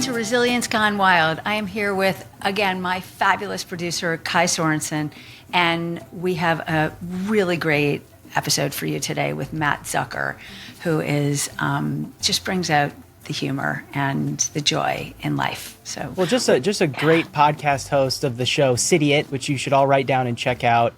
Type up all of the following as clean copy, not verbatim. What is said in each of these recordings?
to Resilience Gone Wild. I am here with, again, my fabulous producer, Kai Sorensen, and we have a really great episode for you today with Mat Zucker, who is just brings out the humor and the joy in life. So, well, just a great podcast host of the show Cidiot, which you should all write down and check out.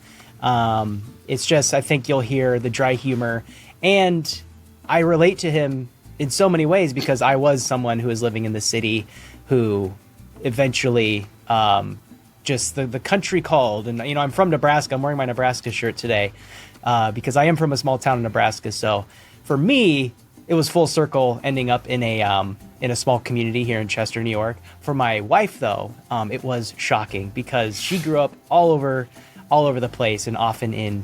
It's just, I think you'll hear the dry humor, and I relate to him in so many ways because I was someone who was living in the city who eventually just the country called. And, I'm from Nebraska. I'm wearing my Nebraska shirt today because I am from a small town in Nebraska. So for me, it was full circle ending up in a small community here in Chester, New York. For my wife, though, it was shocking because she grew up all over the place and often in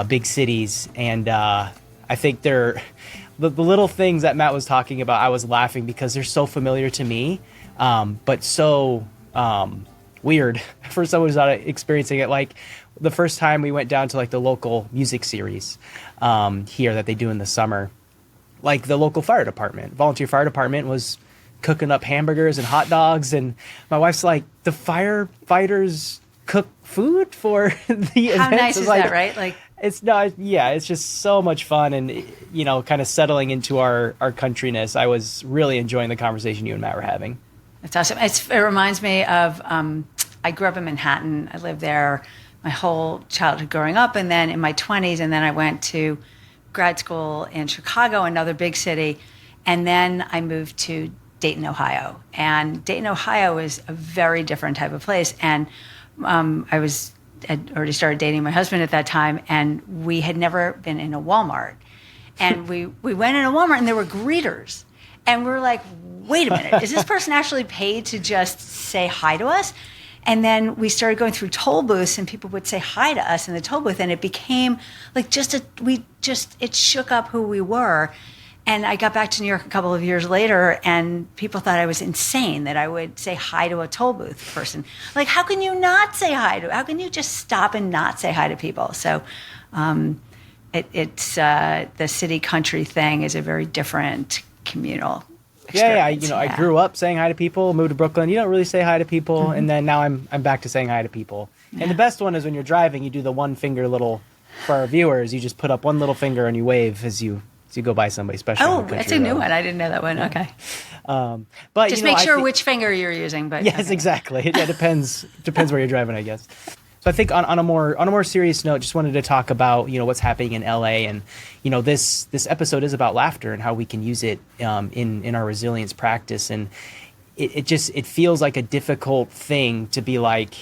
big cities. And I think the little things that Matt was talking about, I was laughing because they're so familiar to me, but so weird for someone who's not experiencing it. Like the first time we went down to like the local music series here that they do in the summer, like the local volunteer fire department was cooking up hamburgers and hot dogs. And my wife's like, the firefighters cook food for the event. How nice is that, right? Like, it's not, yeah, it's just so much fun and, kind of settling into our countryness. I was really enjoying the conversation you and Matt were having. That's awesome. It reminds me of, I grew up in Manhattan. I lived there my whole childhood growing up, and then in my 20s, and then I went to grad school in Chicago, another big city, and then I moved to Dayton, Ohio. And Dayton, Ohio is a very different type of place. And I'd already started dating my husband at that time, and we had never been in a Walmart. And we went in a Walmart, and there were greeters. And we were like, wait a minute, is this person actually paid to just say hi to us? And then we started going through toll booths, and people would say hi to us in the toll booth, and it became like it shook up who we were. And I got back to New York a couple of years later, and people thought I was insane that I would say hi to a toll booth person. Like, how can you not say hi to? How can you just stop and not say hi to people? So, it's the city-country thing is a very different communal experience. Yeah. I grew up saying hi to people. Moved to Brooklyn. You don't really say hi to people, and then now I'm back to saying hi to people. Yeah. And the best one is when you're driving, you do the one finger little. For our viewers, you just put up one little finger and you wave as you go by somebody special. Oh, that's a new one. I didn't know that one. Okay. But just make sure which finger you're using. But yes, okay. Exactly. It depends where you're driving, I guess. So I think on a more serious note, just wanted to talk about what's happening in LA, and this episode is about laughter and how we can use it in our resilience practice, and it feels like a difficult thing to be like,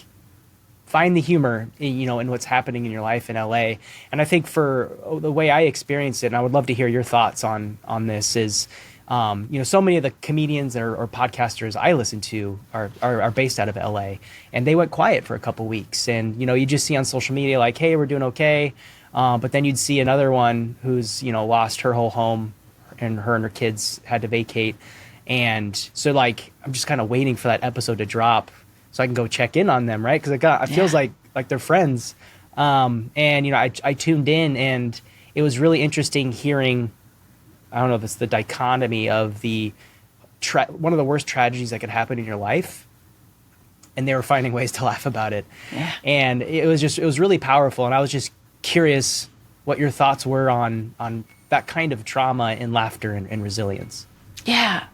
find the humor, in what's happening in your life in LA. And I think for the way I experienced it, and I would love to hear your thoughts on this, is, so many of the comedians or podcasters I listen to are based out of LA, and they went quiet for a couple weeks. And, you just see on social media like, hey, we're doing okay. But then you'd see another one who's, lost her whole home, and her kids had to vacate. And so like, I'm just kind of waiting for that episode to drop so I can go check in on them, right? Because it feels like they're friends. And I tuned in, and it was really interesting hearing. I don't know if it's the dichotomy of one of the worst tragedies that could happen in your life, and they were finding ways to laugh about it. Yeah. And it was really powerful. And I was just curious what your thoughts were on that kind of trauma and laughter and resilience. Yeah.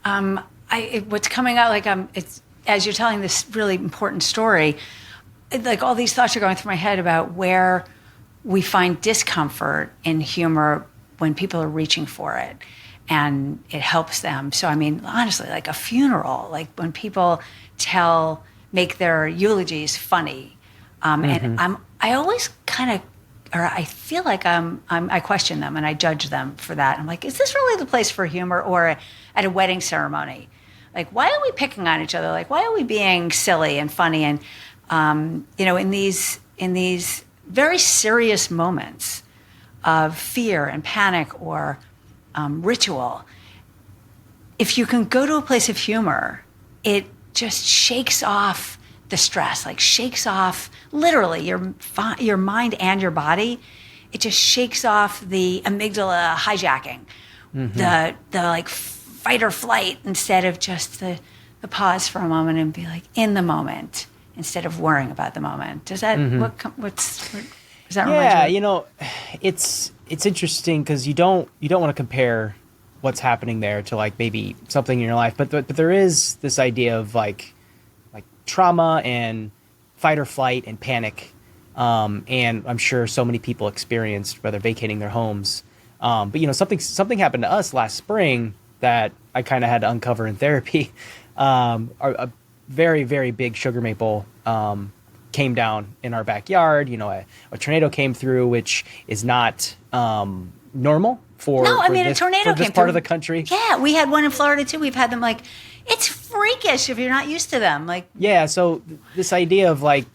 What's coming out it's. As you're telling this really important story, like all these thoughts are going through my head about where we find discomfort in humor when people are reaching for it and it helps them. So, I mean, honestly, like a funeral, like when people make their eulogies funny. And I always I feel like I question them and I judge them for that. I'm like, is this really the place for humor, or at a wedding ceremony? Like, why are we picking on each other? Like, why are we being silly and funny? And, in these very serious moments of fear and panic or ritual, if you can go to a place of humor, it just shakes off the stress, like shakes off literally your mind and your body. It just shakes off the amygdala hijacking, the like fight or flight, instead of just the the pause for a moment and be like in the moment instead of worrying about the moment. Does that, does that remind you? It's interesting because you don't want to compare what's happening there to like maybe something in your life, but there is this idea of like trauma and fight or flight and panic, and I'm sure so many people experienced whether vacating their homes. But something happened to us last spring that I kind of had to uncover in therapy. A very, very big sugar maple came down in our backyard. A tornado came through, which is not normal for a tornado for this came part through. of the country. Yeah, we had one in Florida too. We've had them it's freakish if you're not used to them. So this idea of like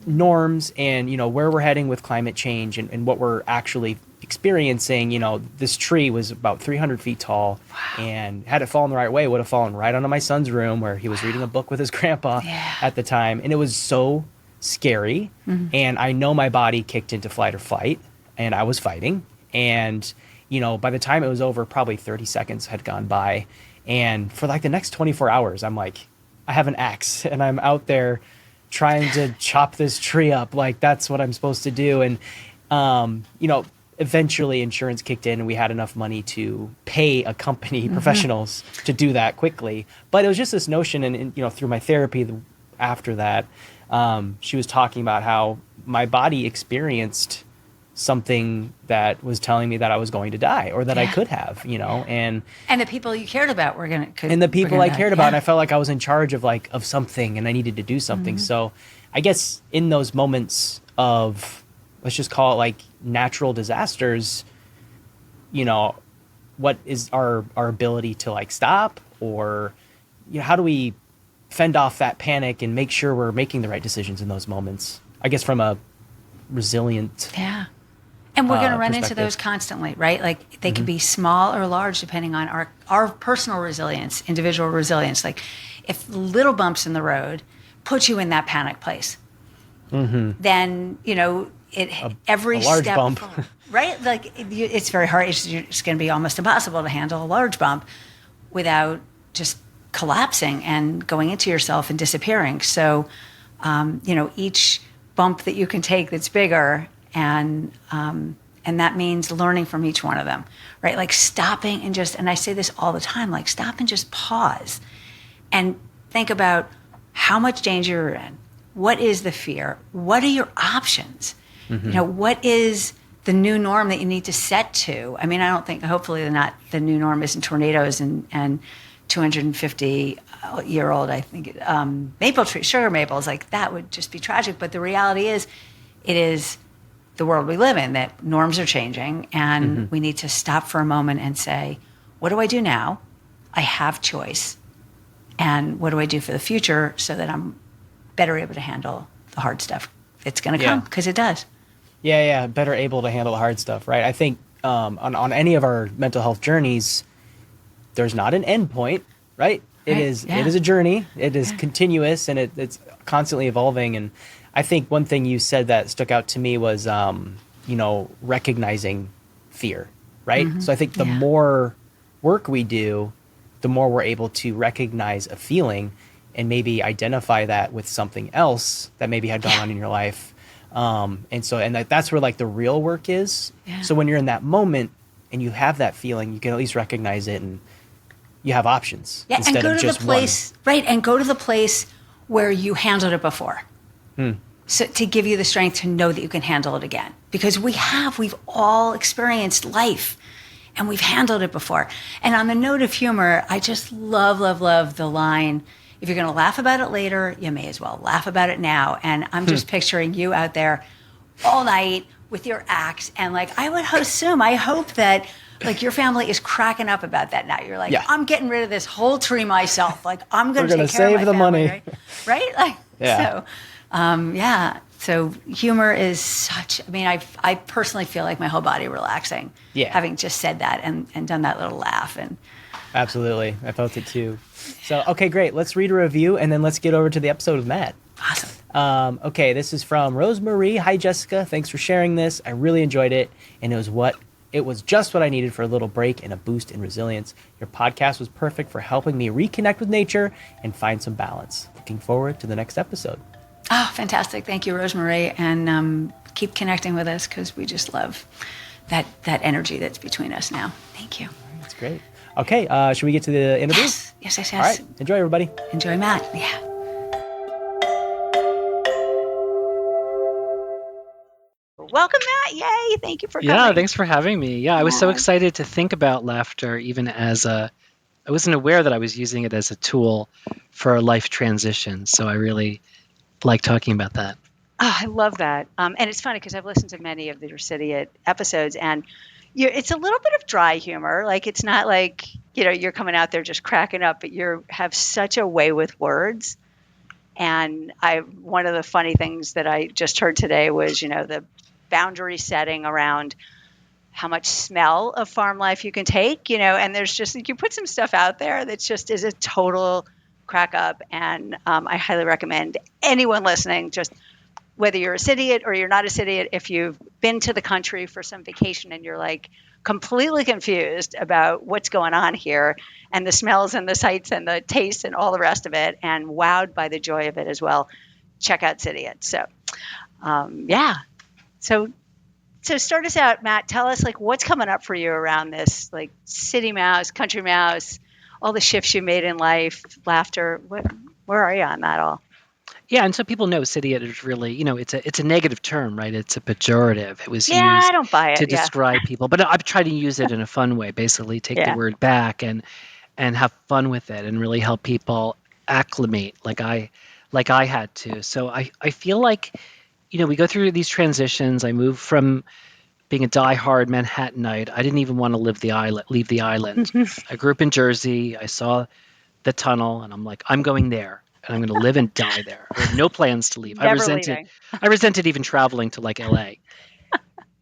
norms and where we're heading with climate change and what we're actually experiencing. This tree was about 300 feet tall. Wow. And had it fallen the right way, would have fallen right onto my son's room where he was reading a book with his grandpa at the time. And it was so scary. Mm-hmm. And I know my body kicked into flight or fight, and I was fighting. And by the time it was over, probably 30 seconds had gone by. And for like the next 24 hours, I'm like, I have an axe and I'm out there trying to chop this tree up. Like that's what I'm supposed to do. And, eventually insurance kicked in and we had enough money to pay a company, professionals, to do that quickly. But it was just this notion, and through my therapy after that, she was talking about how my body experienced something that was telling me that I was going to die or that I could have, and the people you cared about were going to, and the people I cared about, and I felt like I was in charge of something and I needed to do something. So I guess in those moments of, let's just call it like natural disasters, what is our ability to like stop, or how do we fend off that panic and make sure we're making the right decisions in those moments? I guess from a resilient and we're going to run into those constantly, right? Like they can be small or large depending on our personal resilience, individual resilience. Like if little bumps in the road put you in that panic place, then every a large step bump. forward, right? Like it's very hard. It's going to be almost impossible to handle a large bump without just collapsing and going into yourself and disappearing. So, each bump that you can take that's bigger, and that means learning from each one of them, right? Like stopping and I say this all the time, like stop and just pause and think about how much danger you're in. What is the fear? What are your options? What is the new norm that you need to set to? I mean, I don't think, hopefully the new norm isn't tornadoes and 250-year-old, I think, maple tree, sugar maples. Like that would just be tragic. But the reality is, it is the world we live in, that norms are changing, and we need to stop for a moment and say, what do I do now? I have choice. And what do I do for the future so that I'm better able to handle the hard stuff? It's going to come, because it does. Yeah, better able to handle the hard stuff, right? I think on any of our mental health journeys, there's not an end point, right? It is a journey. It is continuous, and it's constantly evolving. And I think one thing you said that stuck out to me was, recognizing fear, right? So I think the more work we do, the more we're able to recognize a feeling and maybe identify that with something else that maybe had gone on in your life. And that's where like the real work is. Yeah. So when you're in that moment and you have that feeling, you can at least recognize it and you have options instead of just one. Right, and go to the place where you handled it before. So to give you the strength to know that you can handle it again. Because we've all experienced life and we've handled it before. And on the note of humor, I just love the line, if you're going to laugh about it later, you may as well laugh about it now. And I'm just picturing you out there all night with your axe. And like, I hope that like your family is cracking up about that now. You're like, I'm getting rid of this whole tree myself. Like I'm going to take care of my family, money. Right? Like, so humor is I personally feel like my whole body relaxing. Yeah. Having just said that and done that little laugh. And absolutely. I felt it too. So, okay, great. Let's read a review and then let's get over to the episode with Matt. Awesome. Okay, this is from Rosemarie. Hi, Jessica. Thanks for sharing this. I really enjoyed it, and it was what It was just what I needed for a little break and a boost in resilience. Your podcast was perfect for helping me reconnect with nature and find some balance. Looking forward to the next episode. Oh, fantastic. Thank you, Rosemary. And keep connecting with us because we just love that energy that's between us now. Thank you. That's great. Okay, should we get to the interview? Yes. All right, enjoy, everybody. Enjoy, Matt. Yeah. Welcome, Matt. Yay. Thank you for coming. Yeah, thanks for having me. Yeah, I was so excited to think about laughter even as I wasn't aware that I was using it as a tool for a life transition. So I really like talking about that. Oh, I love that. And it's funny because I've listened to many of the Cidiot episodes, and it's a little bit of dry humor. Like, it's not like, you're coming out there just cracking up, but you have such a way with words. And one of the funny things that I just heard today was, the boundary setting around how much smell of farm life you can take, and there's just, you put some stuff out there that just is a total crack up. And I highly recommend anyone listening, just whether you're a Cidiot or you're not a Cidiot, if you've been to the country for some vacation and you're like completely confused about what's going on here and the smells and the sights and the tastes and all the rest of it, and wowed by the joy of it as well, check out Cidiot. So, yeah. So start us out, Matt. Tell us what's coming up for you around this, city mouse, country mouse, all the shifts you made in life, laughter. Where are you on that all? Yeah, and so people know Cidiot is really, it's a negative term, right? It's a pejorative. It was used I don't buy it, to describe people, but I've tried to use it in a fun way. Basically, take the word back and have fun with it, and really help people acclimate, like I had to. So I feel like, we go through these transitions. I moved from being a diehard Manhattanite. I didn't even want to leave the island. I grew up in Jersey. I saw the tunnel, and I'm like, I'm going there, and I'm going to live and die there. I had no plans to leave. Never leaving. I resented even traveling to LA.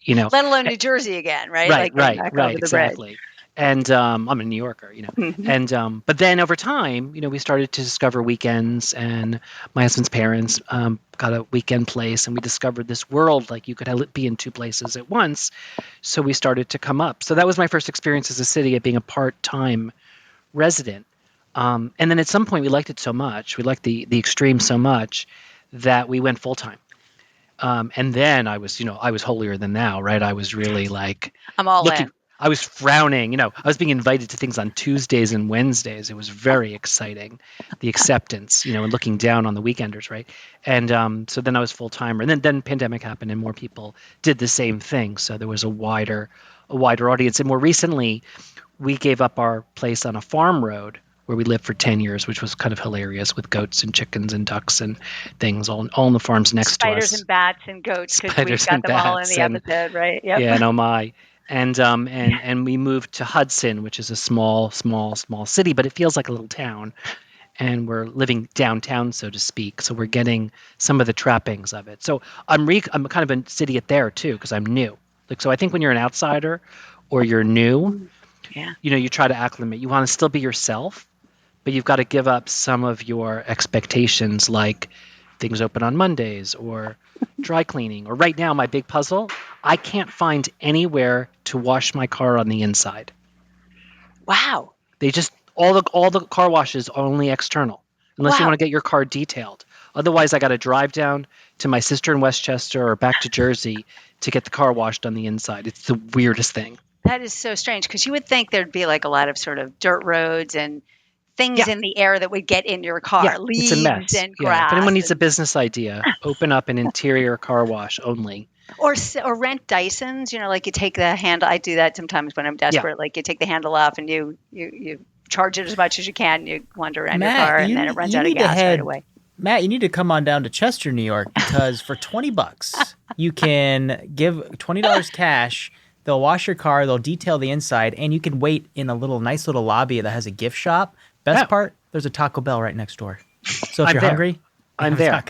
Let alone New Jersey again, right? Right, exactly. And I'm a New Yorker, Mm-hmm. And but then over time, we started to discover weekends, and my husband's parents got a weekend place, and we discovered this world, like you could be in two places at once. So we started to come up. So that was my first experience as a city at being a part-time resident. And then at some point we liked it so much, we liked the extreme so much that we went full-time. And then I was holier than thou, right? I was really like, I'm all in. I was frowning, I was being invited to things on Tuesdays and Wednesdays. It was very exciting, the acceptance, and looking down on the weekenders, right? And so then I was full-timer. And then pandemic happened and more people did the same thing. So there was a wider audience. And more recently, we gave up our place on a farm road where we lived for 10 years, which was kind of hilarious, with goats and chickens and ducks and things all on the farms next to us. Spiders and bats and goats, because we've got them all in the episode, right? Yep. Yeah, no my. And we moved to Hudson, which is a small city, but it feels like a little town. And we're living downtown, so to speak. So we're getting some of the trappings of it. So I'm kind of a Cidiot there too, because I'm new. So I think when you're an outsider or you're new, you try to acclimate. You want to still be yourself, but you've got to give up some of your expectations, like things open on Mondays or dry cleaning. Or right now, my big puzzle, I can't find anywhere to wash my car on the inside. Wow. They just, all the car washes are only external, unless you want to get your car detailed. Otherwise, I got to drive down to my sister in Westchester or back to Jersey to get the car washed on the inside. It's the weirdest thing. That is so strange, because you would think there'd be a lot of sort of dirt roads and things in the air that would get in your car, leaves it's a mess. and grass. If anyone needs a business idea, open up an interior car wash only. Or rent Dysons, you take the handle. I do that sometimes when I'm desperate. Like, you take the handle off and you charge it as much as you can. You wander around your car, and then it runs out of gas right away. Matt, you need to come on down to Chester, New York, because for $20, you can give $20 cash. They'll wash your car, they'll detail the inside, and you can wait in a nice little lobby that has a gift shop. Best part, there's a Taco Bell right next door. So if you're hungry, I'm there.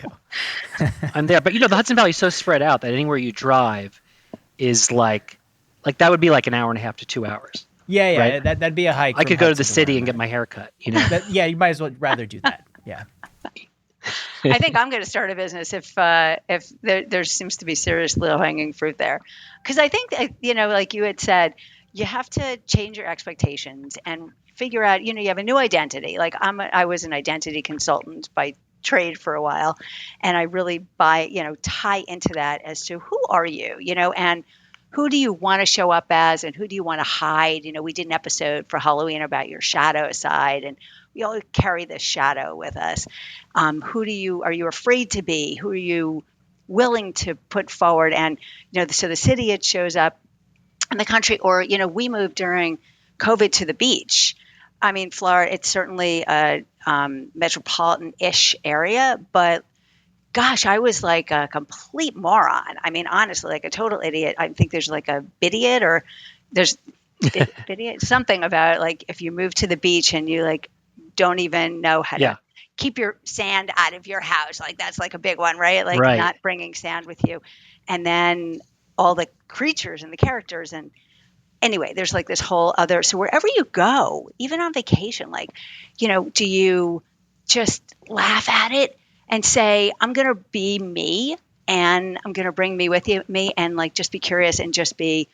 I'm there. But the Hudson Valley is so spread out that anywhere you drive is like that would be like an hour and a half to 2 hours. Yeah, right? That'd be a hike. I could go to the city and get my hair cut. You might as well rather do that. Yeah. I think I'm going to start a business if there seems to be serious low hanging fruit there, because I think that, like you had said, you have to change your expectations and figure out. You have a new identity. Like I was an identity consultant by trade for a while, and I really tie into that as to who are you, and who do you want to show up as, and who do you want to hide. We did an episode for Halloween about your shadow side, and we all carry this shadow with us. Who are you afraid to be? Who are you willing to put forward? And, so the city, it shows up in the country, or, we moved during COVID to the beach. I mean, Florida, it's certainly a metropolitan-ish area, but gosh, I was like a complete moron. I mean, honestly, like a total idiot. I think there's like a bidiot, or there's bidiot, something about like if you move to the beach and you like don't even know how to keep your sand out of your house. Like that's like a big one, right? Like not bringing sand with you. And then all the creatures and the characters. And anyway, there's like this whole other, so wherever you go, even on vacation, like, do you just laugh at it and say, I'm going to be me and I'm going to bring me with me and like, just be curious and just be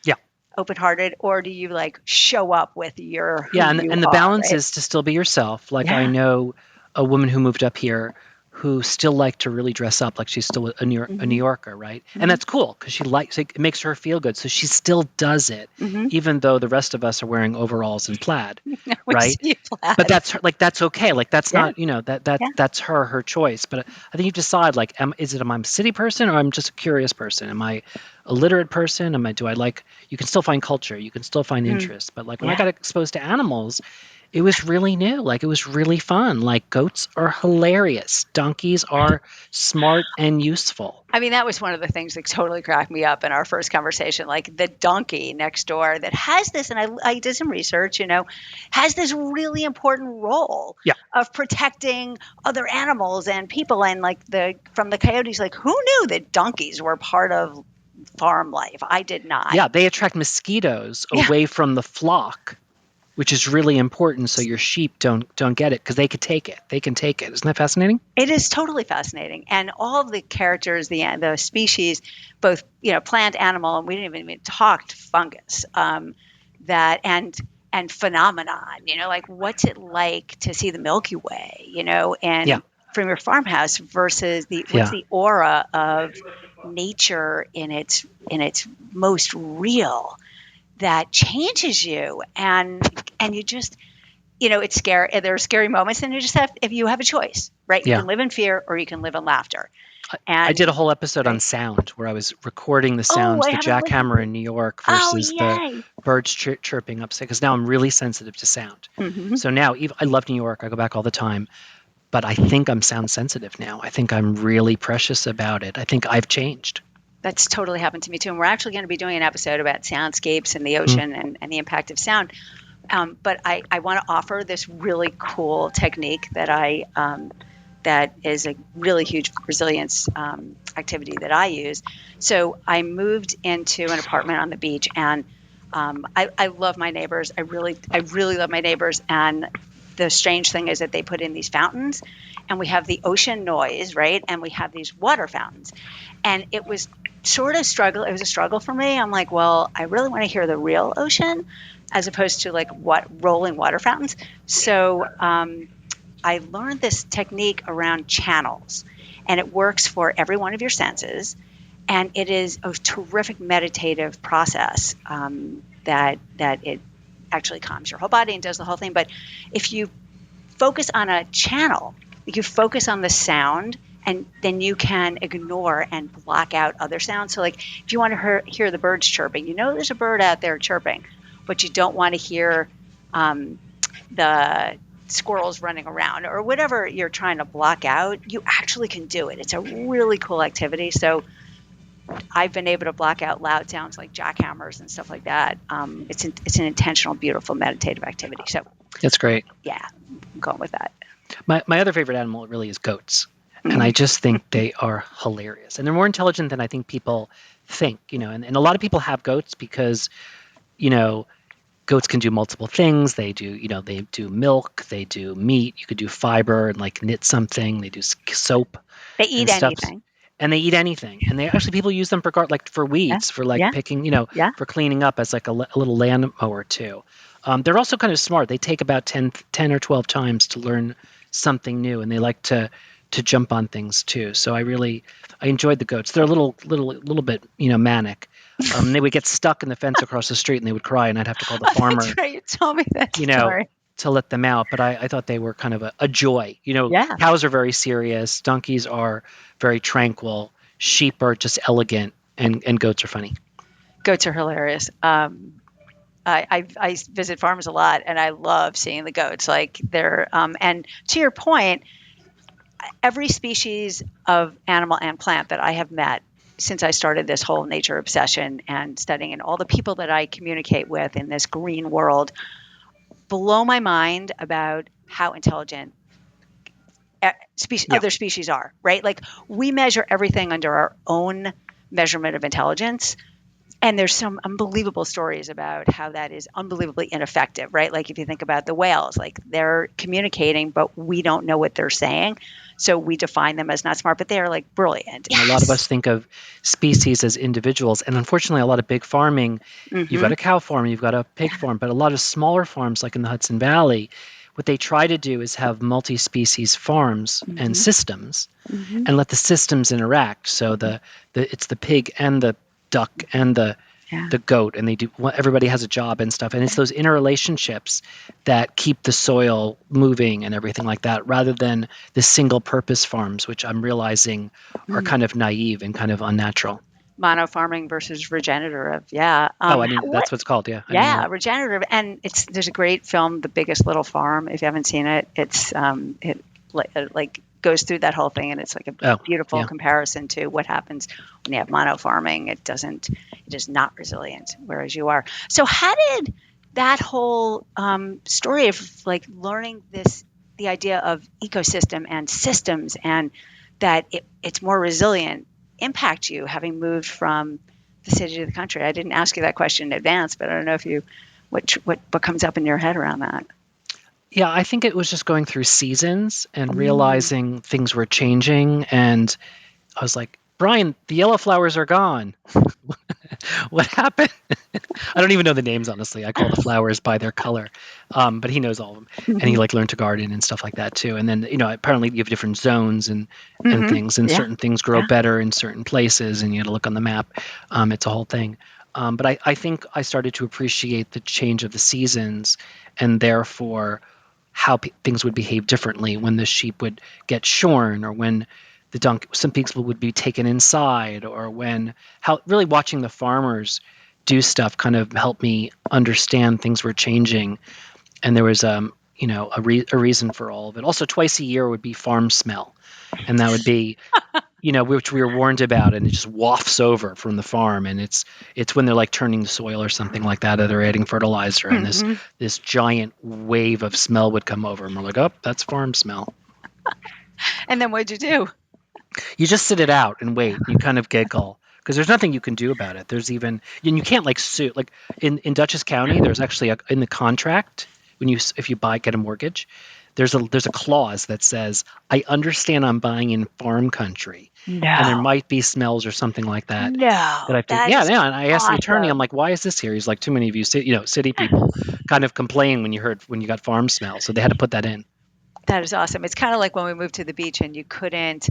open-hearted, or do you like show up with your and the balance is to still be yourself. Like I know a woman who moved up here who still liked to really dress up, like she's still a New Yorker, right? And that's cool because she likes it makes her feel good, so she still does it, even though the rest of us are wearing overalls and plaid, right? But that's her, like that's okay, like that's not that's her choice. But I think you decide like, am I a city person or I'm just a curious person? Am I a literate person? You can still find culture, you can still find interest, but like when I got exposed to animals, it was really new. Like it was really fun. Like goats are hilarious. Donkeys are smart and useful. I mean, that was one of the things that totally cracked me up in our first conversation. Like the donkey next door that has this, and I did some research, has this really important role of protecting other animals and people. And like from the coyotes, like who knew that donkeys were part of farm life? I did not. Yeah, they attract mosquitoes away from the flock, which is really important so your sheep don't get it because they can take it. Isn't that fascinating? It is totally fascinating. And all of the characters, the species, both, plant, animal, and we didn't even talk fungus, that and phenomenon, like what's it like to see the Milky Way, and from your farmhouse versus what's the aura of nature in its most real that changes you, and you just, it's scary. There are scary moments, and if you have a choice, right? You can live in fear or you can live in laughter. And I did a whole episode on sound where I was recording the sounds, the jackhammer in New York versus the birds chirping upstairs, because now I'm really sensitive to sound. So now I love New York. I go back all the time, but I think I'm sound sensitive now. I think I'm really precious about it. I think I've changed. That's totally happened to me too. And we're actually going to be doing an episode about soundscapes and the ocean and the impact of sound. But I want to offer this really cool technique that is a really huge resilience activity that I use. So I moved into an apartment on the beach, and I love my neighbors. I really love my neighbors. And the strange thing is that they put in these fountains, and we have the ocean noise, right? And we have these water fountains. And it was sort of struggle. It was a struggle for me. I'm like, well, I really want to hear the real ocean as opposed to like rolling water fountains. So I learned this technique around channels, and it works for every one of your senses. And it is a terrific meditative process that it actually calms your whole body and does the whole thing. But if you focus on a channel, you focus on the sound, and then you can ignore and block out other sounds. So like if you want to hear the birds chirping, there's a bird out there chirping, but you don't want to hear the squirrels running around or whatever you're trying to block out, you actually can do it. It's a really cool activity. So I've been able to block out loud sounds like jackhammers and stuff like that. It's an intentional, beautiful, meditative activity. So that's great. Yeah, I'm going with that. My other favorite animal really is goats. And I just think they are hilarious. And they're more intelligent than I think people think, and a lot of people have goats because, goats can do multiple things. They do milk, they do meat. You could do fiber and like knit something. They do soap They eat and stuff. anything. And they eat anything. And they actually people use them for like for Yeah. weeds, for like Yeah. picking, Yeah. for cleaning up as like a little land mower too. They're also kind of smart. They take about 10 or 12 times to learn something new, and they like to jump on things too. So I enjoyed the goats. They're a little bit manic. They would get stuck in the fence across the street and they would cry, and I'd have to call the farmer. That's right. You told me that you know, story. to let them out. But I thought they were kind of a joy. Yeah. Cows are very serious. Donkeys are very tranquil. Sheep are just elegant, and goats are funny. Goats are hilarious. I visit farms a lot, and I love seeing the goats. Like they're and to your point, every species of animal and plant that I have met since I started this whole nature obsession and studying, and all the people that I communicate with in this green world, blow my mind about how intelligent other species are, right? Like we measure everything under our own measurement of intelligence. And there's some unbelievable stories about how that is unbelievably ineffective, right? Like if you think about the whales, like they're communicating, but we don't know what they're saying. So we define them as not smart, but they're like brilliant. And a lot of us think of species as individuals. And unfortunately, a lot of big farming, you've got a cow farm, you've got a pig farm, but a lot of smaller farms like in the Hudson Valley, what they try to do is have multi-species farms and systems and let the systems interact. So it's the pig and the duck and the goat, and everybody has a job and stuff, and it's those interrelationships that keep the soil moving and everything like that, rather than the single purpose farms, which I'm realizing are kind of naive and kind of unnatural. Mono farming versus regenerative. Yeah. That's what it's called. Yeah. Regenerative. And there's a great film, The Biggest Little Farm. If you haven't seen it, it's like goes through that whole thing, and it's like a beautiful comparison to what happens when you have mono farming. It is not resilient, whereas you are. So how did that whole story of like learning the idea of ecosystem and systems, and that it's more resilient, impact you, having moved from the city to the country? I didn't ask you that question in advance, but I don't know if what comes up in your head around that. Yeah, I think it was just going through seasons and realizing things were changing. And I was like, Brian, the yellow flowers are gone. What happened? I don't even know the names, honestly. I call the flowers by their color. But he knows all of them. And he learned to garden and stuff like that too. And then, apparently you have different zones and things, and certain things grow better in certain places, and you got to look on the map. It's a whole thing. But I think I started to appreciate the change of the seasons, and therefore how things would behave differently when the sheep would get shorn, or when some people would be taken inside, or how really watching the farmers do stuff kind of helped me understand things were changing. And there was a reason for all of it. Also, twice a year would be farm smell, and that would be which we were warned about, and it just wafts over from the farm, and it's when they're like turning the soil or something like that, or they're adding fertilizer, and this giant wave of smell would come over, and we're like, oh, that's farm smell. And then what'd you do? You just sit it out and wait. You kind of giggle, because there's nothing you can do about it. There's even, and you can't like sue. Like in Dutchess County, there's actually in the contract, if you get a mortgage, there's a clause that says, I understand I'm buying in farm country. No. And there might be smells or something like that. No. And I asked the attorney, I'm like, why is this here? He's like, too many of you city people kind of complain when you got farm smell. So they had to put that in. That is awesome. It's kind of like when we moved to the beach and you couldn't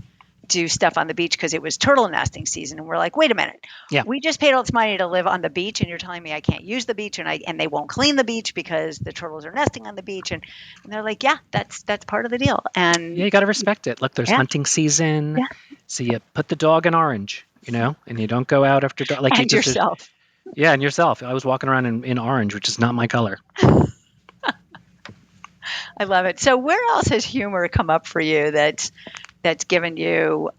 do stuff on the beach because it was turtle nesting season, and we're like, wait a minute, we just paid all this money to live on the beach, and you're telling me I can't use the beach, and they won't clean the beach because the turtles are nesting on the beach, and they're like, that's part of the deal. And you got to respect it. Look, there's hunting season, so you put the dog in orange, and you don't go out after dark. Like and yourself. And yourself. I was walking around in orange, which is not my color. I love it. So where else has humor come up for you that's given you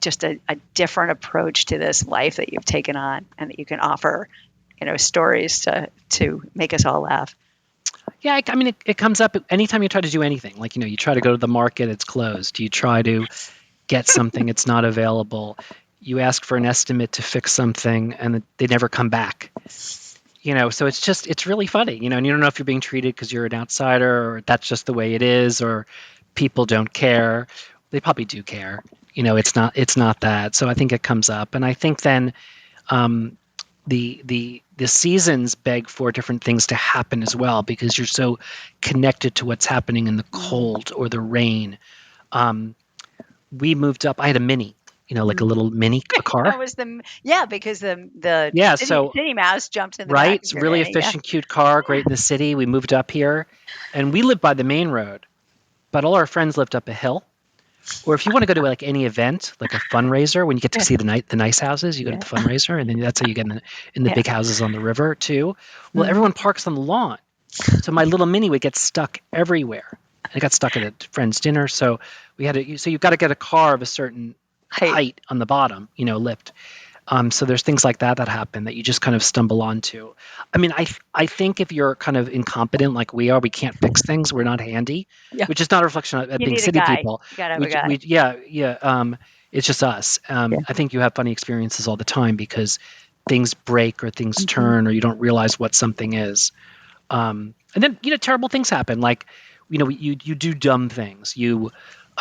just a different approach to this life that you've taken on, and that you can offer, stories to make us all laugh? Yeah, I mean, it comes up anytime you try to do anything. Like, you try to go to the market, it's closed. You try to get something, it's not available. You ask for an estimate to fix something, and they never come back. So it's really funny, and you don't know if you're being treated because you're an outsider or that's just the way it is or people don't care. They probably do care. It's not that. So I think it comes up. And I think then the seasons beg for different things to happen as well because you're so connected to what's happening in the cold or the rain. We moved up. I had a mini, like a little mini car. That was because the Yeah, city mouse jumped in the right. back of It's a your really mini, efficient, cute car, great in the city. We moved up here, and we lived by the main road, but all our friends lived up a hill. Or if you want to go to like any event, like a fundraiser, when you get to see the nice houses, you go to the fundraiser, and then that's how you get in the big houses on the river too. Well, everyone parks on the lawn, so my little mini would get stuck everywhere. I got stuck at a friend's dinner, so we had to. So you've got to get a car of a certain height on the bottom, lift. So there's things like that happen that you just kind of stumble onto. I mean, I think if you're kind of incompetent like we are, we can't fix things. We're not handy, which is not a reflection of You being need a city guy. people. You gotta have a guy. Yeah. It's just us. I think you have funny experiences all the time because things break or things turn or you don't realize what something is. And then terrible things happen. Like you do dumb things.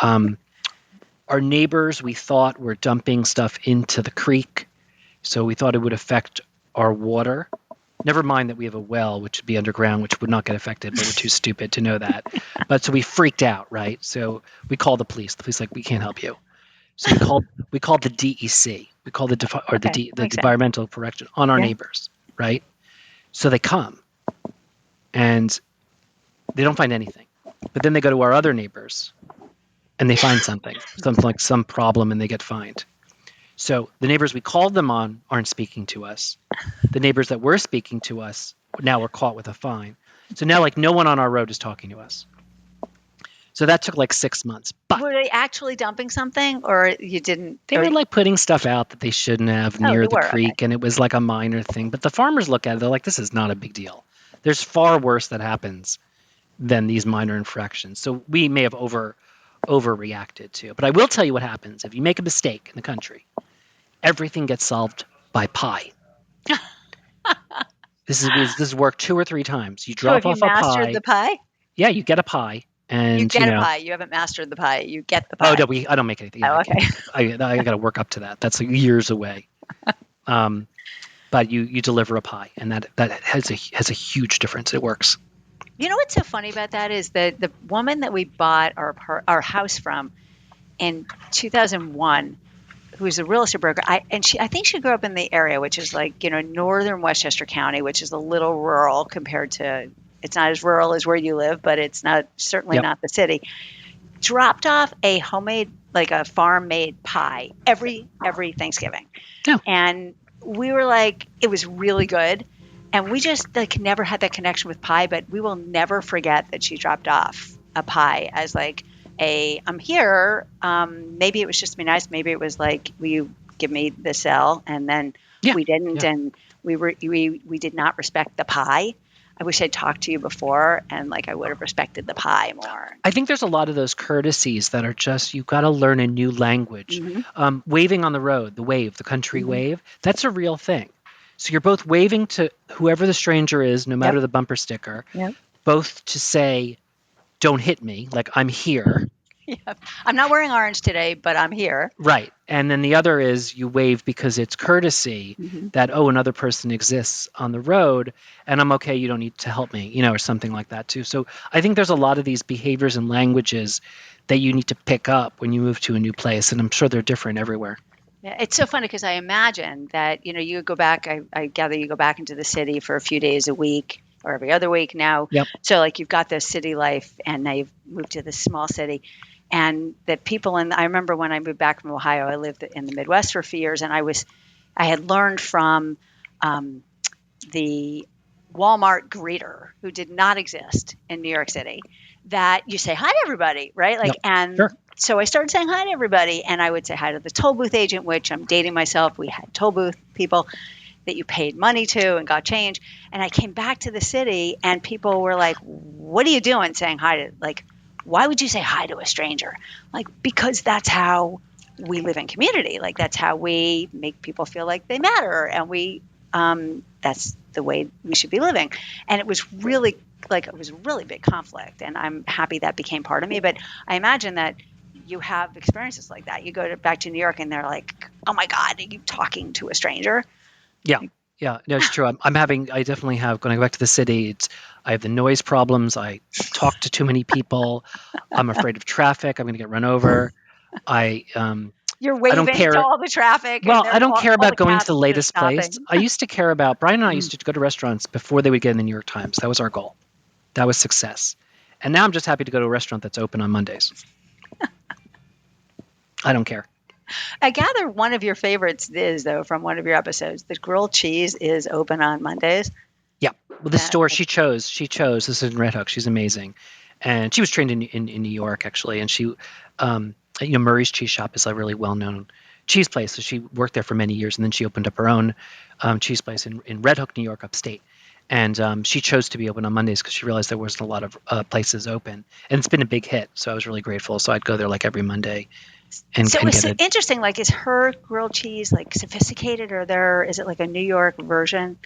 Our neighbors we thought were dumping stuff into the creek. So we thought it would affect our water. Never mind that we have a well, which would be underground, which would not get affected, but we're too stupid to know that. But so we freaked out, right? So we called the police. The police like, we can't help you. So we called the DEC. We called the environmental correction on our neighbors, right? So they come and they don't find anything. But then they go to our other neighbors and they find something like some problem, and they get fined. So the neighbors we called them on aren't speaking to us. The neighbors that were speaking to us now were caught with a fine. So now like no one on our road is talking to us. So that took like 6 months. But were they actually dumping something, or you didn't? They were like putting stuff out that they shouldn't have near the creek, and it was like a minor thing. But the farmers look at it, they're like, this is not a big deal. There's far worse that happens than these minor infractions. So we may have overreacted to. But I will tell you what happens if you make a mistake in the country. Everything gets solved by pie. This has worked 2 or 3 times. You drop off a pie. Mastered the pie? Yeah, you get a pie. And you get a pie. You haven't mastered the pie. You get the pie. Oh no, I don't make anything. Oh, okay. I got to work up to that. That's like years away. But you deliver a pie, and that has a huge difference. It works. You know what's so funny about that is that the woman that we bought our house from in 2001, who was a real estate broker, I think she grew up in the area, which is like northern Westchester County, which is a little rural compared to. It's not as rural as where you live, but it's certainly not the city. Dropped off a homemade, like a farm-made pie every Thanksgiving. Yeah. And we were like, it was really good. And we just like never had that connection with pie, but we will never forget that she dropped off a pie as like I'm here. Maybe it was just to be nice. Maybe it was like, will you give me the cell? And then we didn't. Yeah. And we did not respect the pie. I wish I'd talked to you before, and like I would have respected the pie more. I think there's a lot of those courtesies that are just, you've got to learn a new language. Mm-hmm. Waving on the road, the country wave, that's a real thing. So you're both waving to whoever the stranger is, no matter the bumper sticker, both to say, don't hit me, like I'm here. Yep. I'm not wearing orange today, but I'm here. Right. And then the other is you wave because it's courtesy that, another person exists on the road and I'm okay. You don't need to help me, or something like that too. So I think there's a lot of these behaviors and languages that you need to pick up when you move to a new place. And I'm sure they're different everywhere. Yeah, it's so funny because I imagine that, you go back, I gather you go back into the city for a few days a week or every other week now. Yep. So like you've got this city life and now you've moved to this small city. And the people I remember when I moved back from Ohio, I lived in the Midwest for a few years, and I had learned from the Walmart greeter, who did not exist in New York City, that you say hi to everybody, right? Like, So I started saying hi to everybody, and I would say hi to the toll booth agent, which I'm dating myself. We had toll booth people that you paid money to and got change. And I came back to the city, and people were like, "What are you doing saying hi to like?" Why would you say hi to a stranger? Like, because that's how we live in community. Like, that's how we make people feel like they matter. And we that's the way we should be living. And it was really big conflict, and I'm happy that became part of me. But I imagine that you have experiences like that. You go back to New York and they're like, oh my God, are you talking to a stranger? Yeah. Yeah, no, it's true. I definitely have, going back to the city, I have the noise problems. I talk to too many people. I'm afraid of traffic. I'm going to get run over. You're I don't waving care. to all the traffic. Well, And I don't care all about the going to cabs the are latest place. stopping. I used to care about, Brian and I used to go to restaurants before they would get in the New York Times. That was our goal. That was success. And now I'm just happy to go to a restaurant that's open on Mondays. I don't care. I gather one of your favorites is, though, from one of your episodes, the grilled cheese is open on Mondays. Yeah. Well, the store she chose, this is in Red Hook. She's amazing. And she was trained in New York, actually. And she, Murray's Cheese Shop is a really well-known cheese place. So she worked there for many years. And then she opened up her own cheese place in Red Hook, New York, upstate. And she chose to be open on Mondays because she realized there wasn't a lot of places open. And it's been a big hit. So I was really grateful. So I'd go there like every Monday. So it's interesting. Like, is her grilled cheese like sophisticated, or is it like a New York version?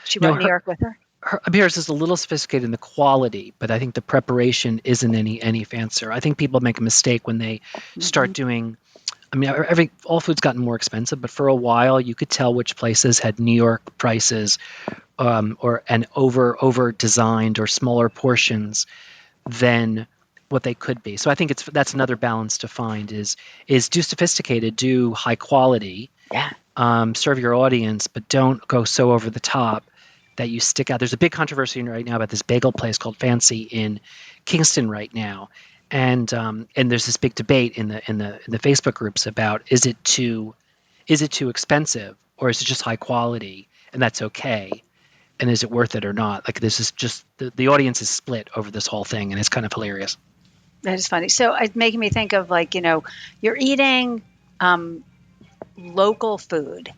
She brought New York with her. Her hers is a little sophisticated in the quality, but I think the preparation isn't any fancier. I think people make a mistake when they start doing. I mean, all food's gotten more expensive, but for a while you could tell which places had New York prices, or over designed or smaller portions than what they could be. So I think that's another balance to find is do sophisticated, do high quality, serve your audience, but don't go so over the top that you stick out. There's a big controversy right now about this bagel place called Fancy in Kingston right now, and there's this big debate in the Facebook groups about is it too expensive or is it just high quality and that's okay, and is it worth it or not? Like, this is just the audience is split over this whole thing, and it's kind of hilarious. That is funny. So it's making me think of, like, you're eating local food.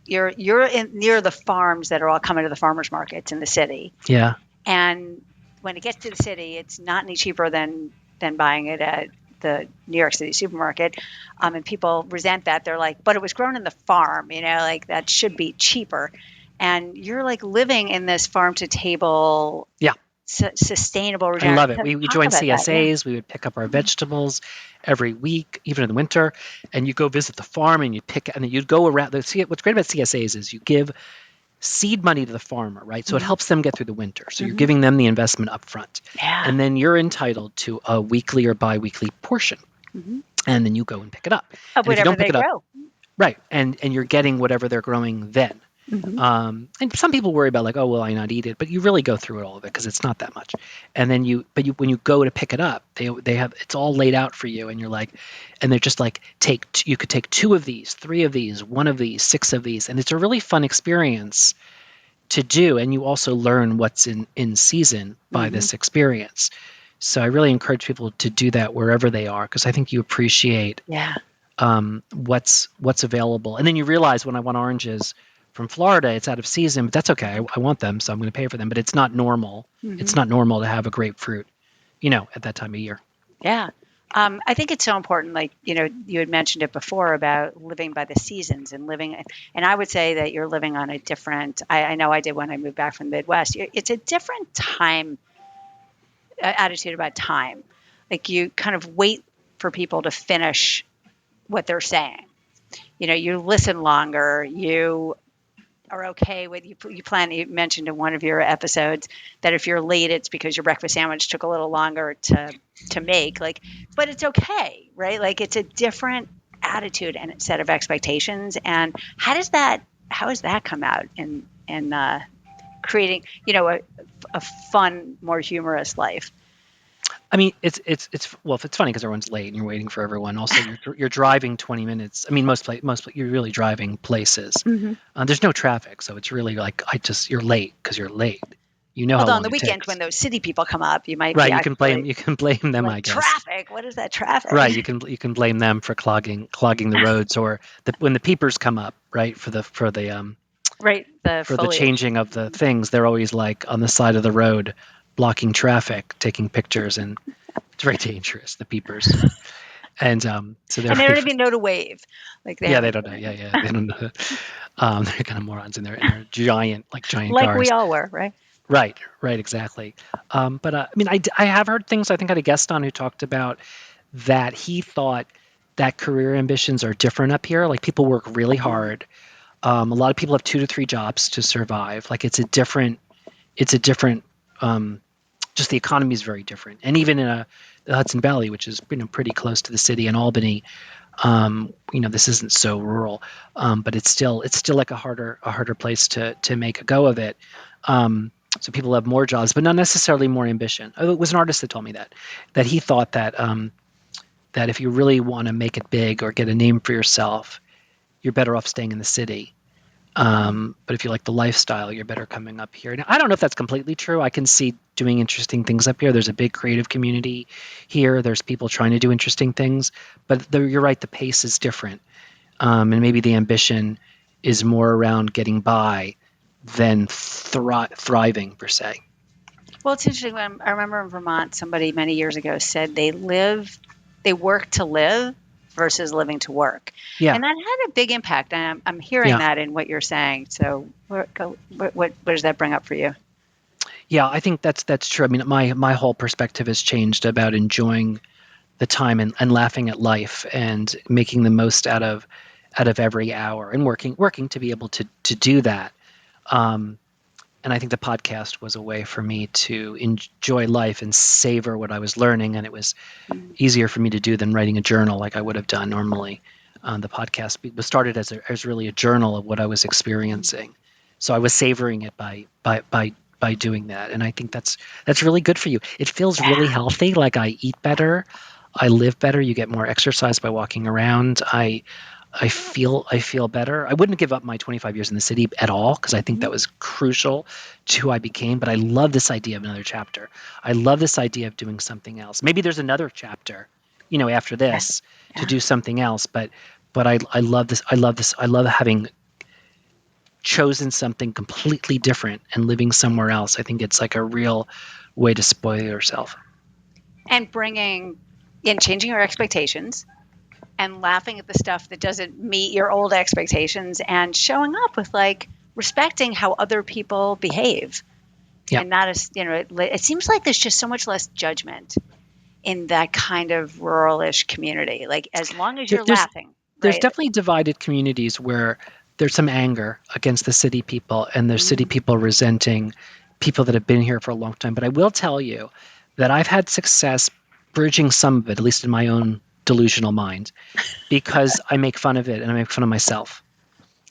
You're near the farms that are all coming to the farmers markets in the city. Yeah. And when it gets to the city, it's not any cheaper than buying it at the New York City supermarket. And people resent that. They're like, but it was grown in the farm, like that should be cheaper. And you're like living in this farm to table. Yeah. Sustainable. I love it. We joined CSAs. We would pick up our vegetables every week, even in the winter, and you go visit the farm and you'd go around. What's great about CSAs is you give seed money to the farmer, right? So it helps them get through the winter. So you're giving them the investment up front. Yeah. And then you're entitled to a weekly or bi-weekly portion. And then you go and pick it up. Of whatever they grow. Right. And you're getting whatever they're growing then. And some people worry about, like, oh, will I not eat it? But you really go through all of it because it's not that much. And then when you go to pick it up, they have, it's all laid out for you, and you're like, and they're just like, you could take 2 of these, 3 of these, 1 of these, 6 of these, and it's a really fun experience to do. And you also learn what's in season by this experience. So I really encourage people to do that wherever they are, because I think you appreciate what's available. And then you realize, when I want oranges from Florida, it's out of season, but that's okay. I want them, so I'm going to pay for them. But it's not normal. It's not normal to have a grapefruit, at that time of year. Yeah. I think it's so important. Like, you had mentioned it before about living by the seasons and and I would say that you're living on a different, I know I did when I moved back from the Midwest. It's a different time, attitude about time. Like, you kind of wait for people to finish what they're saying. You listen longer, you are okay with you mentioned in one of your episodes that if you're late, it's because your breakfast sandwich took a little longer to make, but it's okay, right? Like, it's a different attitude and set of expectations. And how has that come out in creating, a fun, more humorous life? I mean, it's funny because everyone's late and you're waiting for everyone. Also, you're driving 20 minutes. I mean, most you're really driving places. There's no traffic, so it's really like you're late because you're late. Although on the weekends when those city people come up, you might you can blame them. Like, I guess traffic. What is that traffic? Right. You can blame them for clogging the roads, or when the peepers come up, right, for the changing of the things. They're always like on the side of the road, blocking traffic, taking pictures, and it's very dangerous, the peepers. And so And they don't even know to wave. Like they don't know. Yeah, they don't know. They're kind of morons in their giant like cars. we all were, right? Right, exactly. But I mean, I have heard things. I think I had a guest on who talked about that he thought that career ambitions are different up here. Like people work really hard. A lot of people have 2 to 3 jobs to survive. Like it's a different. Just the economy is very different. And even in the Hudson Valley, which is pretty close to the city, and Albany, this isn't so rural, but it's still like a harder place to make a go of it. So people have more jobs, but not necessarily more ambition. It was an artist that told me that he thought that that if you really want to make it big or get a name for yourself, you're better off staying in the city. But if you like the lifestyle, you're better coming up here. Now, I don't know if that's completely true. I can see doing interesting things up here. There's a big creative community here. There's people trying to do interesting things. But you're right, the pace is different. And maybe the ambition is more around getting by than thriving, per se. Well, it's interesting. I remember in Vermont, somebody many years ago said they work to live versus living to work. Yeah. And that had a big impact. And I'm hearing that in what you're saying. So what does that bring up for you? Yeah, I think that's true. I mean, my whole perspective has changed about enjoying the time and laughing at life and making the most out of every hour and working to be able to do that. And I think the podcast was a way for me to enjoy life and savor what I was learning. And it was easier for me to do than writing a journal like I would have done normally. The podcast was started as really a journal of what I was experiencing. So I was savoring it by doing that. And I think that's really good for you. It feels really healthy. Like I eat better. I live better. You get more exercise by walking around. I feel better. I wouldn't give up my 25 years in the city at all because I think that was crucial to who I became. But I love this idea of another chapter. I love this idea of doing something else. Maybe there's another chapter, after this to do something else. But I love this. I love having chosen something completely different and living somewhere else. I think it's like a real way to spoil yourself. And changing your expectations. And laughing at the stuff that doesn't meet your old expectations and showing up with respecting how other people behave. Yeah. And that is, it seems like there's just so much less judgment in that kind of rural-ish community. Like as long as you're laughing. There's right? definitely divided communities where there's some anger against the city people and there's city people resenting people that have been here for a long time. But I will tell you that I've had success bridging some of it, at least in my own delusional mind, because I make fun of it and I make fun of myself.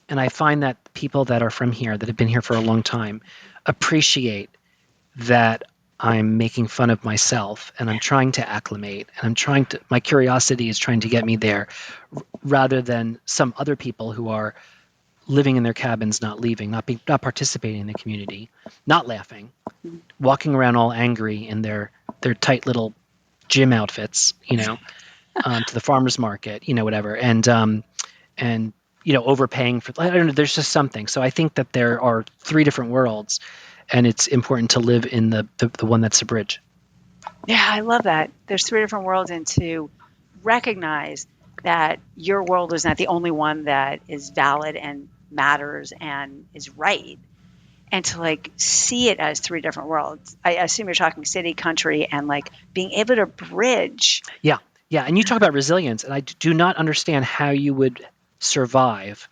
And I find that people that are from here, that have been here for a long time, appreciate that I'm making fun of myself and I'm trying to acclimate and my curiosity is trying to get me there rather than some other people who are living in their cabins, not leaving, not participating in the community, not laughing, walking around all angry in their tight little gym outfits, to the farmer's market, whatever, and overpaying for. I don't know. There's just something. So I think that there are 3 different worlds, and it's important to live in the one that's a bridge. Yeah, I love that. There's 3 different worlds, and to recognize that your world is not the only one that is valid and matters and is right, and to see it as 3 different worlds. I assume you're talking city, country, and being able to bridge. Yeah, and you talk about resilience, and I do not understand how you would survive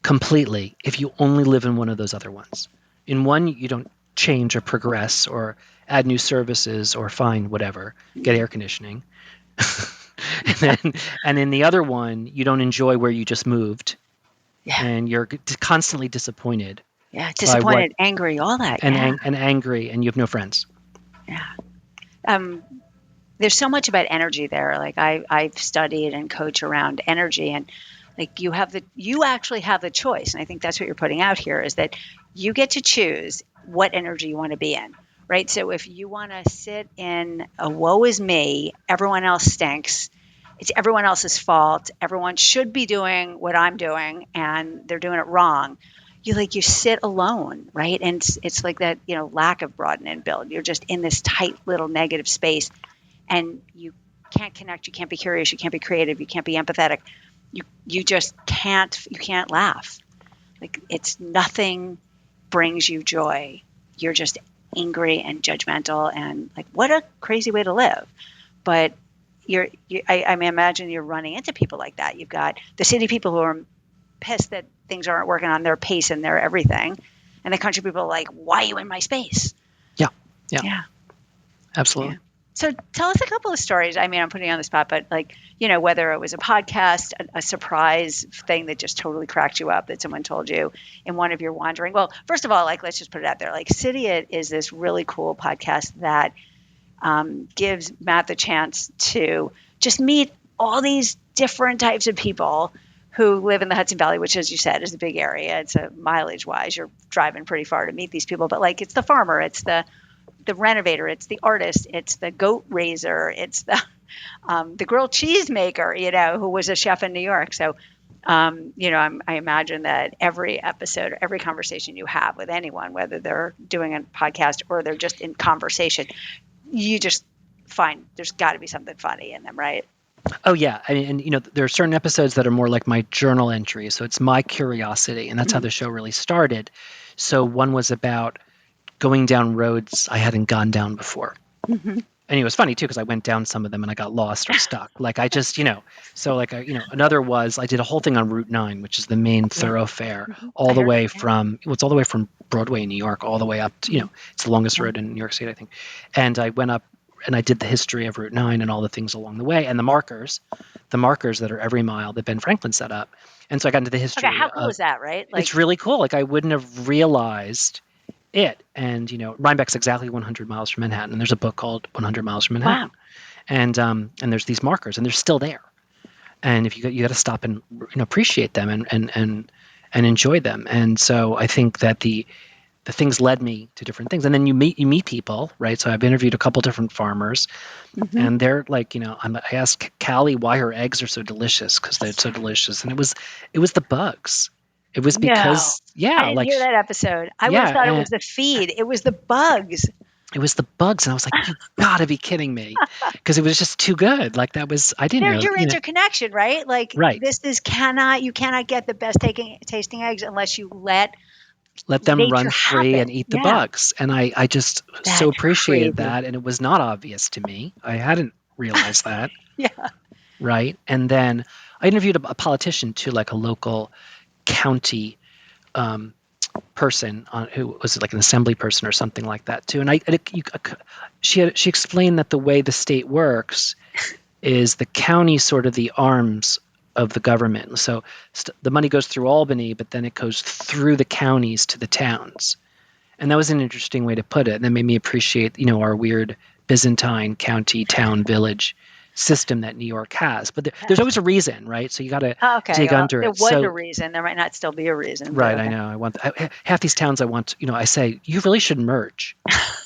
completely if you only live in one of those other ones. In one, you don't change or progress or add new services or find whatever, get air conditioning. and in the other one, you don't enjoy where you just moved, and you're constantly disappointed. Yeah, disappointed, angry, all that. And angry, and you have no friends. Yeah. There's so much about energy there. I've studied and coach around energy, and you actually have the choice. And I think that's what you're putting out here is that you get to choose what energy you want to be in, right? So if you want to sit in a woe is me, everyone else stinks, it's everyone else's fault, everyone should be doing what I'm doing and they're doing it wrong. You sit alone, right? And it's like that, lack of broaden and build. You're just in this tight little negative space. And you can't connect, you can't be curious, you can't be creative, you can't be empathetic. You just can't laugh. Like, it's nothing brings you joy. You're just angry and judgmental, and like, what a crazy way to live. But I imagine you're running into people like that. You've got the city people who are pissed that things aren't working on their pace and their everything, and the country people are like, why are you in my space? Yeah. Absolutely. Yeah. So tell us a couple of stories. I mean, I'm putting you on the spot, but like, whether it was a podcast, a surprise thing that just totally cracked you up that someone told you in one of your wandering. Well, first of all, like, let's just put it out there. Like, Cidiot is this really cool podcast that gives Matt the chance to just meet all these different types of people who live in the Hudson Valley, which, as you said, is a big area. It's a mileage-wise, you're driving pretty far to meet these people. But like, it's the farmer, it's the renovator, it's the artist, it's the goat raiser, it's the grilled cheese maker, who was a chef in New York. So, I imagine that every episode, every conversation you have with anyone, whether they're doing a podcast or they're just in conversation, you just find there's got to be something funny in them, right? Oh yeah, and there are certain episodes that are more like my journal entry. So it's my curiosity, and that's how the show really started. So one was about going down roads I hadn't gone down before. And it was funny too, because I went down some of them and I got lost or stuck. Like, I just, so like, another was I did a whole thing on Route 9, which is the main thoroughfare, all the way from Broadway in New York, all the way up to, it's the longest road in New York State, I think. And I went up and I did the history of Route 9 and all the things along the way, and the markers that are every mile that Ben Franklin set up. And so I got into the history. Okay, how cool is that, right? Like, it's really cool. Like, I wouldn't have realized it. And Rhinebeck's exactly 100 miles from Manhattan, and there's a book called 100 Miles from Manhattan. Wow. And there's these markers, and they're still there. And if you got to stop and appreciate them and enjoy them. And so I think that the things led me to different things. And then you meet people, right? So I've interviewed a couple different farmers, and they're like, I asked Callie why her eggs are so delicious, because they're so delicious, and it was the bugs. It was because I didn't hear that episode. I would have thought it was the feed. It was the bugs. It was the bugs, and I was like, "You gotta be kidding me!" Because it was just too good. Like, that was I didn't know. There's your interconnection, right? Like, this is you cannot get the best tasting eggs unless you let them run free and eat the bugs. And I just so appreciated that, and it was not obvious to me. I hadn't realized that. Right. And then I interviewed a politician too, like a local county person who was like an assembly person or something like that too. And she explained that the way the state works is the county sort of the arms of the government. So the money goes through Albany, but then it goes through the counties to the towns. And that was an interesting way to put it. And that made me appreciate, our weird Byzantine county, town, village system that New York has. But there's always a reason, right? So you got to dig under it. There was a reason. There might not still be a reason. Right, I know. Half these towns I say, you really should merge.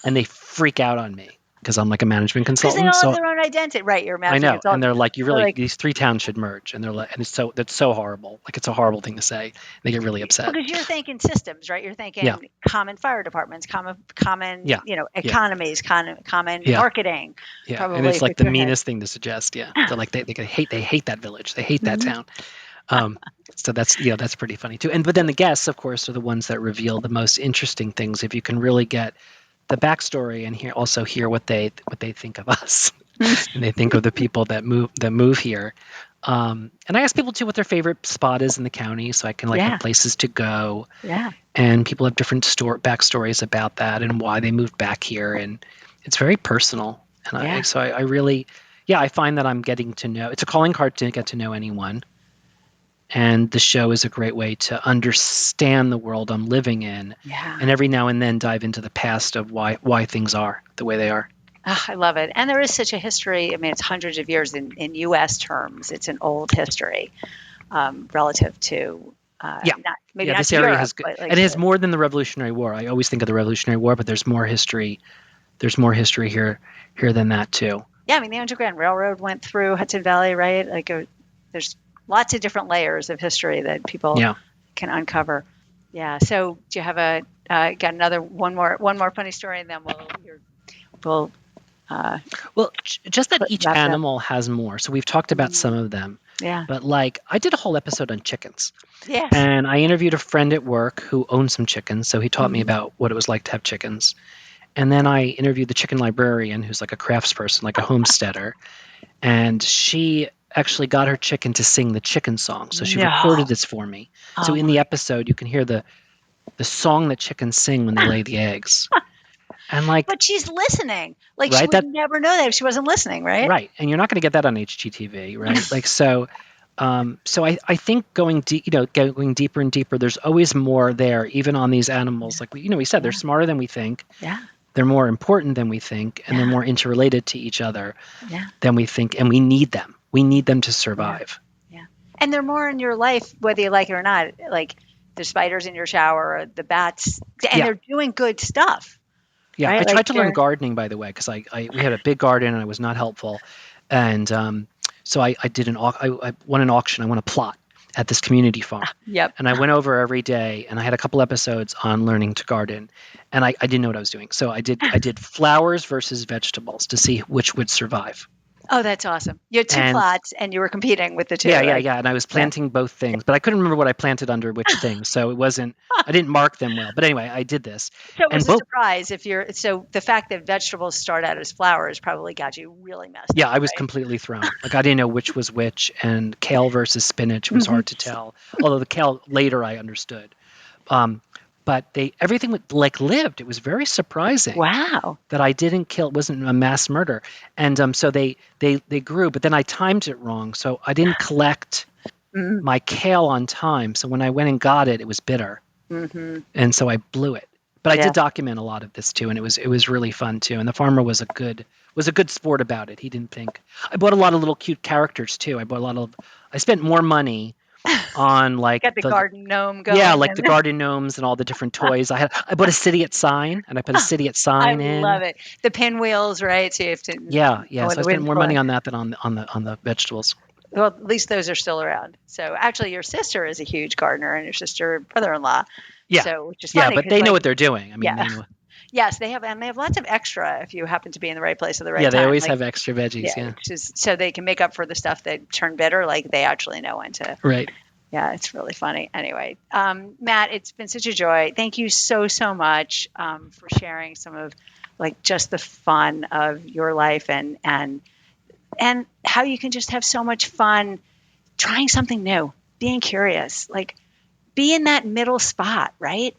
And they freak out on me because I'm like a management consultant. Because they all have their own identity. Right, you're a management consultant. And they're like, these three towns should merge. And they're like, and that's so horrible. Like, it's a horrible thing to say. And they get really upset. Because you're thinking systems, right? You're thinking common fire departments, common economies, common marketing. Yeah, probably, and it's like the meanest thing to suggest. Yeah, they're like they hate that village. They hate that town. So that's pretty funny too. But then the guests, of course, are the ones that reveal the most interesting things. If you can really get the backstory and hear what they think of us, and they think of the people that move here. And I ask people too what their favorite spot is in the county, so I can have places to go. Yeah. And people have different backstories about that and why they moved back here, and it's very personal. And I really, I find that I'm getting to know. It's a calling card to get to know anyone. And the show is a great way to understand the world I'm living in. Yeah. And every now and then dive into the past of why things are the way they are. Oh, I love it. And there is such a history. I mean, it's hundreds of years in U.S. terms. It's an old history relative to maybe not this to area Europe, has but and it has more than the Revolutionary War. I always think of the Revolutionary War, but there's more history. There's more history here than that too. Yeah, I mean, the Underground Railroad went through Hudson Valley, right? There's lots of different layers of history that people can uncover. Yeah. So do you have got one more funny story, and then we'll Well, just that each wrapped up. animal has more. So we've talked about some of them. Yeah. But like, I did a whole episode on chickens. Yes. And I interviewed a friend at work who owned some chickens. So he taught me about what it was like to have chickens. And then I interviewed the chicken librarian, who's like a craftsperson, like a homesteader. And she actually got her chicken to sing the chicken song. So she recorded this for me. So in the episode, you can hear the song that chickens sing when they lay the eggs. And like, but she's listening. Like, right, she would never know that if she wasn't listening, right? Right. And you're not going to get that on HGTV, right? Like, so I think going deeper and deeper, there's always more there, even on these animals. Like we said, they're smarter than we think. Yeah. They're more important than we think, and they're more interrelated to each other than we think. And we need them. We need them to survive. Yeah. And they're more in your life, whether you like it or not. Like the spiders in your shower, or the bats, and they're doing good stuff. Yeah, right? I tried to learn gardening, by the way, because we had a big garden and I was not helpful, and so I won an auction. I won a plot at this community farm. Yep. And I went over every day, and I had a couple episodes on learning to garden, and I didn't know what I was doing. So I did flowers versus vegetables to see which would survive. Oh, that's awesome. You had two plots, and you were competing with the two. Yeah. And I was planting both things, but I couldn't remember what I planted under which thing. So it wasn't. I didn't mark them well. But anyway, I did this. So it was a surprise so the fact that vegetables start out as flowers probably got you really messed up. Yeah, I was completely thrown. Like, I didn't know which was which, and kale versus spinach was hard to tell. Although the kale later I understood. But everything lived. It was very surprising. Wow. That I didn't kill. It wasn't a mass murder. And so they grew, but then I timed it wrong. So I didn't collect my kale on time. So when I went and got it, it was bitter. Mm-hmm. And so I blew it. But I did document a lot of this too, and it was really fun too. And the farmer was a good sport about it. He didn't think. I bought a lot of little cute characters too. I spent more money on like got the garden gnome going. Yeah, like the garden gnomes and all the different toys. I bought a Cidiot sign, and I put a Cidiot sign in. I love it. The pinwheels, right? So you have to. Yeah. So I spent more money on that than on the vegetables. Well, at least those are still around. So actually, your sister is a huge gardener, and your sister brother-in-law. Yeah. So which is funny, but they know what they're doing. I mean, they know. Yes, they have, and they have lots of extra if you happen to be in the right place at the right time. Yeah, they always have extra veggies. Yeah. So they can make up for the stuff that turned bitter. Like they actually know when to. Right. Yeah, it's really funny. Anyway, Matt, it's been such a joy. Thank you so much for sharing some of like just the fun of your life and how you can just have so much fun trying something new, being curious, like be in that middle spot, right?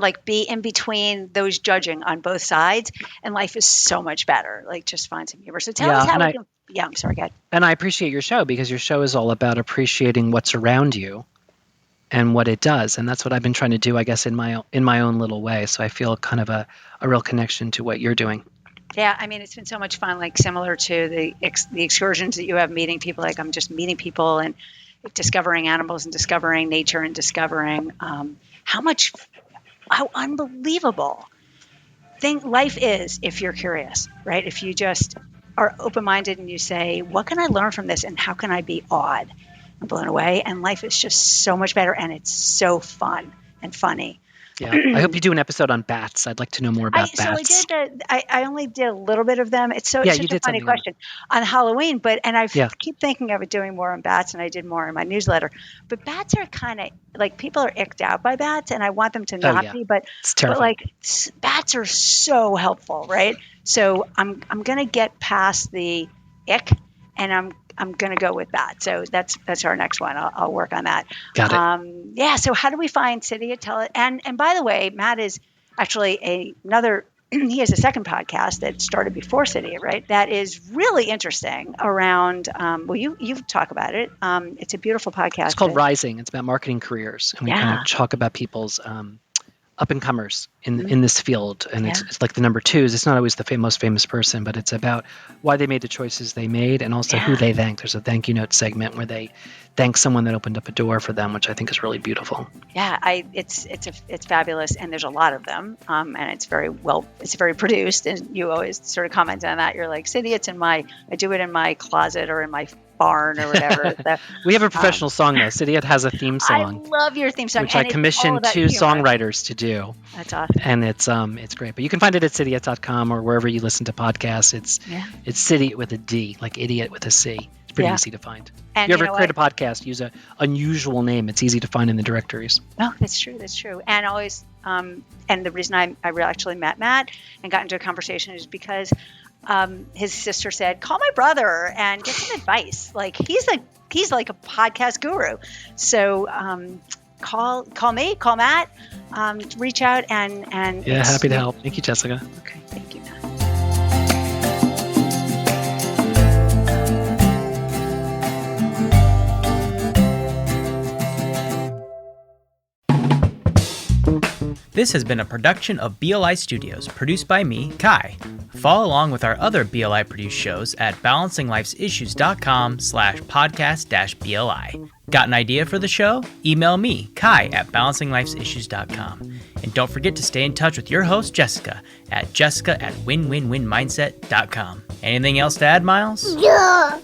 Like be in between those judging on both sides, and life is so much better. Like just find some humor. So tell us how we can. Yeah, I'm sorry, go ahead. And I appreciate your show because your show is all about appreciating what's around you and what it does. And that's what I've been trying to do, I guess, in my own little way. So I feel kind of a real connection to what you're doing. Yeah, I mean, it's been so much fun, like similar to the excursions that you have, meeting people. Like I'm just meeting people and discovering animals and discovering nature and discovering how unbelievable life is if you're curious, right? If you just are open-minded and you say, what can I learn from this and how can I be awed and blown away? And life is just so much better, and it's so fun and funny. Yeah, I hope you do an episode on bats. I'd like to know more about bats. So I only did a little bit of them. It's such a funny question on Halloween, and I keep thinking of it doing more on bats, and I did more in my newsletter. But bats are kind of like, people are icked out by bats, and I want them to not be. But it's terrifying. But like bats are so helpful, right? So I'm gonna get past the ick, and I'm going to go with that. So that's our next one. I'll work on that. Got it. Yeah. So how do we find Cidiot? Tell it. And by the way, Matt is actually he has a second podcast that started before Cidiot, right? That is really interesting around, you talk about it. It's a beautiful podcast. It's called Rising. It's about marketing careers. And we kind of talk about people's up-and-comers in this field. And it's like the number twos. It's not always the most famous person, but it's about why they made the choices they made and also who they thank. There's a thank you note segment where they thank someone that opened up a door for them, which I think is really beautiful. Yeah, it's fabulous. And there's a lot of them. And it's very produced. And you always sort of comment on that. You're like, Cidiot's I do it in my closet or in my barn or whatever. So, We have a professional song though. Cidiot has a theme I song, love your theme song, which and I commissioned it's all 2 about humor. songwriters to do. That's awesome. And it's great. But you can find it at cidiot.com or wherever you listen to podcasts. It's Cidiot with a D, like idiot with a C. It's pretty easy to find. And if you ever create a podcast, use an unusual name. It's easy to find in the directories. Oh, that's true. That's true. And always, and the reason I actually met Matt and got into a conversation is because his sister said, "Call my brother and get some advice. Like he's like a podcast guru." So call me, call Matt, reach out and happy to help. Thank you, Jessica. Okay, thank you, Matt. This has been a production of BLI Studios, produced by me, Kai. Follow along with our other BLI produced shows at balancinglifesissues.com/podcast-BLI. Got an idea for the show? Email me, Kai, at balancinglifesissues.com. And don't forget to stay in touch with your host, Jessica, at jessica@winwinwinmindset.com. Anything else to add, Miles? Yeah.